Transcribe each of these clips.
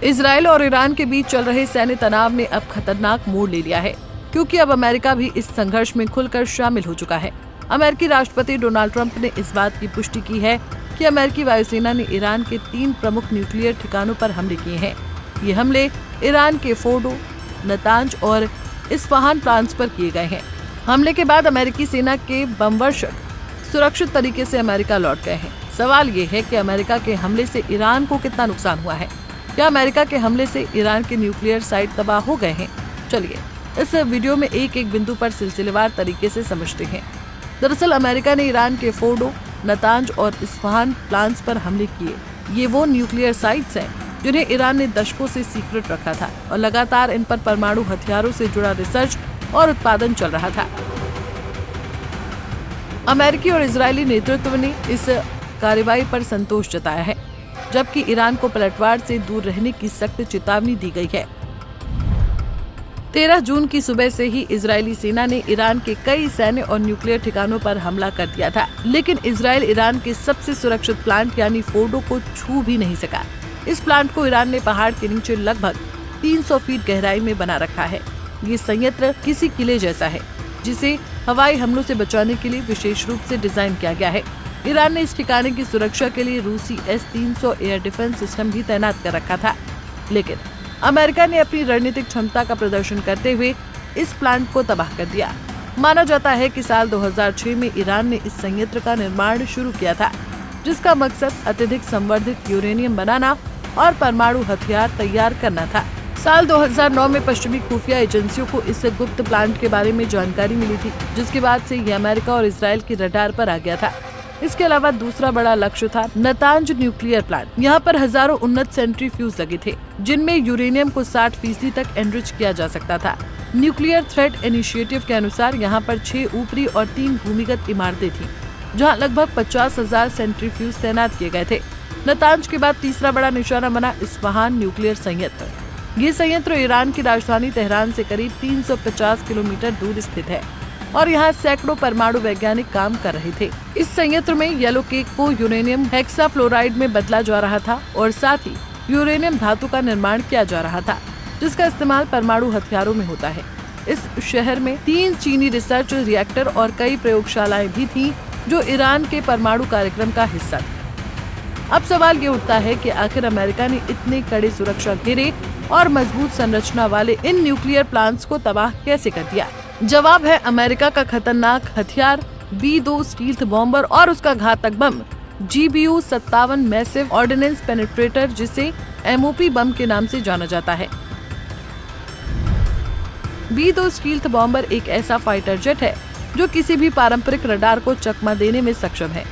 Israel और Iran के बीच चल रहे सैन्य तनाव ने अब खतरनाक मोड़ ले लिया है, क्योंकि अब अमेरिका भी इस संघर्ष में खुलकर शामिल हो चुका है। अमेरिकी राष्ट्रपति डोनाल्ड ट्रंप ने इस बात की पुष्टि की है कि अमेरिकी वायुसेना ने ईरान के 3 प्रमुख न्यूक्लियर ठिकानों पर हमले किए हैं। ये हमले ईरान के फोर्डो, नतांज और इस्फहान प्लांट्स पर किए गए हैं। हमले के बाद अमेरिकी सेना के बमवर्षक सुरक्षित तरीके से अमेरिका लौट गए हैं। सवाल ये है कि अमेरिका के हमले से ईरान को कितना नुकसान हुआ है? क्या अमेरिका के हमले से ईरान के न्यूक्लियर साइट तबाह हो गए हैं? चलिए इस वीडियो में एक एक बिंदु पर सिलसिलेवार तरीके से समझते हैं। दरअसल अमेरिका ने ईरान के फोर्डो, नतांज और इस्फहान प्लांट्स पर हमले किए। ये वो न्यूक्लियर साइट्स हैं जिन्हें ईरान ने दशकों से सीक्रेट रखा था और लगातार इन पर परमाणु हथियारों से जुड़ा रिसर्च और उत्पादन चल रहा था। अमेरिकी और इजरायली नेतृत्व ने इस कार्रवाई पर संतोष जताया है, जबकि ईरान को पलटवार से दूर रहने की सख्त चेतावनी दी गई है। 13 जून की सुबह से ही इजरायली सेना ने ईरान के कई सैन्य और न्यूक्लियर ठिकानों पर हमला कर दिया था, लेकिन इजरायल ईरान के सबसे सुरक्षित प्लांट यानी फोर्डो को छू भी नहीं सका। इस प्लांट को ईरान ने पहाड़ के नीचे लगभग 300 फीट गहराई में बना रखा है। ये संयंत्र किसी किले जैसा है, जिसे हवाई हमलों से बचाने के लिए विशेष रूप से डिजाइन किया गया है। ईरान ने इस ठिकाने की सुरक्षा के लिए रूसी S-300 एयर डिफेंस सिस्टम भी तैनात कर रखा था, लेकिन अमेरिका ने अपनी रणनीतिक क्षमता का प्रदर्शन करते हुए इस प्लांट को तबाह कर दिया। माना जाता है कि साल 2006 में ईरान ने इस संयंत्र का निर्माण शुरू किया था, जिसका मकसद अत्यधिक संवर्धित यूरेनियम बनाना और परमाणु हथियार तैयार करना था। साल 2009 में पश्चिमी खुफिया एजेंसियों को इस गुप्त प्लांट के बारे में जानकारी मिली थी, जिसके बाद से ये अमेरिका और इजरायल की रडार पर आ गया था। इसके अलावा दूसरा बड़ा लक्ष्य था नतांज न्यूक्लियर प्लांट। यहाँ पर हजारों उन्नत सेंट्रीफ्यूज लगे थे, जिनमें यूरेनियम को 60% तक एनरिच किया जा सकता था। न्यूक्लियर थ्रेट इनिशिएटिव के अनुसार यहाँ पर 6 ऊपरी और 3 भूमिगत इमारतें थी, जहाँ लगभग 50,000 सेंट्रीफ्यूज तैनात किए गए थे। नतांज के बाद तीसरा बड़ा निशाना बना इस्फहान न्यूक्लियर संयंत्र। ये संयंत्र ईरान की राजधानी तेहरान से करीब 350 किलोमीटर दूर स्थित है और यहाँ सैकड़ों परमाणु वैज्ञानिक काम कर रहे थे। इस संयंत्र में येलो केक को यूरेनियम हेक्साफ्लोराइड में बदला जा रहा था और साथ ही यूरेनियम धातु का निर्माण किया जा रहा था, जिसका इस्तेमाल परमाणु हथियारों में होता है। इस शहर में 3 चीनी रिसर्च रिएक्टर और कई प्रयोगशालाएं भी थी, जो ईरान के परमाणु कार्यक्रम का हिस्सा थी। अब सवाल ये उठता है कि आखिर अमेरिका ने इतने कड़े सुरक्षा घेरे और मजबूत संरचना वाले इन न्यूक्लियर प्लांट्स को तबाह कैसे कर दिया? जवाब है अमेरिका का खतरनाक हथियार B-2 स्टील्थ बॉम्बर और उसका घातक बम GBU-57 मैसिव ऑर्डिनेंस पेनिट्रेटर, जिसे MOP बम के नाम से जाना जाता है। B-2 स्टील्थ बॉम्बर एक ऐसा फाइटर जेट है जो किसी भी पारंपरिक रडार को चकमा देने में सक्षम है।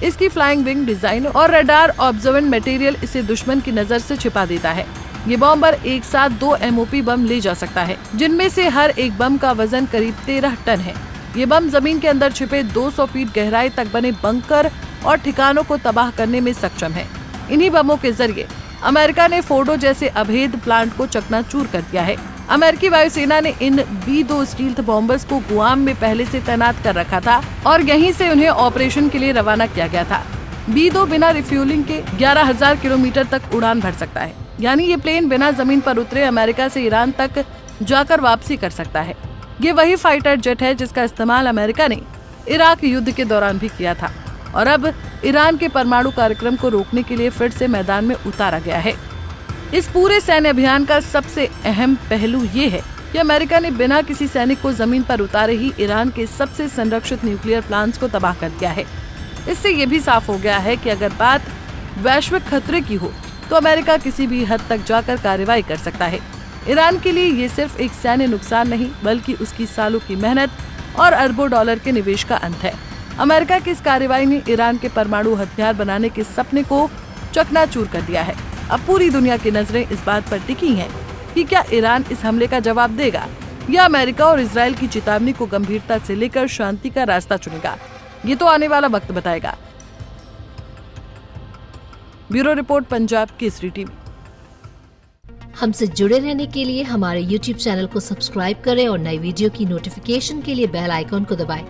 इसकी फ्लाइंग विंग डिजाइन और रडार ऑब्जर्वेंट मटेरियल इसे दुश्मन की नजर से छिपा देता है। ये बॉम्बर एक साथ 2 MOP बम ले जा सकता है, जिनमें से हर एक बम का वजन करीब 13 टन है। ये बम जमीन के अंदर छिपे 200 फीट गहराई तक बने बंकर और ठिकानों को तबाह करने में सक्षम है। इन्हीं बमों के जरिए अमेरिका ने फोर्डो जैसे अभेद प्लांट को चकनाचूर कर दिया है। अमेरिकी वायुसेना ने इन B-2 स्टील्थ बॉम्बर्स को गुआम में पहले से तैनात कर रखा था और यहीं से उन्हें ऑपरेशन के लिए रवाना किया गया था। B-2 बिना रिफ्यूलिंग के 11,000 किलोमीटर तक उड़ान भर सकता है, यानी ये प्लेन बिना जमीन पर उतरे अमेरिका से ईरान तक जाकर वापसी कर सकता है। ये वही फाइटर जेट है जिसका इस्तेमाल अमेरिका ने इराक युद्ध के दौरान भी किया था और अब ईरान के परमाणु कार्यक्रम को रोकने के लिए फिर से मैदान में उतारा गया है। इस पूरे सैन्य अभियान का सबसे अहम पहलू ये है कि अमेरिका ने बिना किसी सैनिक को जमीन पर उतारे ही ईरान के सबसे संरक्षित न्यूक्लियर प्लांट्स को तबाह कर दिया है। इससे ये भी साफ हो गया है कि अगर बात वैश्विक खतरे की हो तो अमेरिका किसी भी हद तक जाकर कार्रवाई कर सकता है। ईरान के लिए ये सिर्फ एक सैन्य नुकसान नहीं, बल्कि उसकी सालों की मेहनत और अरबों डॉलर के निवेश का अंत है। अमेरिका की इस कार्रवाई ने ईरान के परमाणु हथियार बनाने के सपने को चकनाचूर कर दिया है। अब पूरी दुनिया की नजरें इस बात पर टिकी हैं कि क्या ईरान इस हमले का जवाब देगा या अमेरिका और इजरायल की चेतावनी को गंभीरता से लेकर शांति का रास्ता चुनेगा। ये तो आने वाला वक्त बताएगा। Bureau report, Punjab Kesari TV. हमसे जुड़े रहने के लिए हमारे YouTube चैनल को सब्सक्राइब करें और नई वीडियो की नोटिफिकेशन के लिए बेल आइकॉन को दबाएं।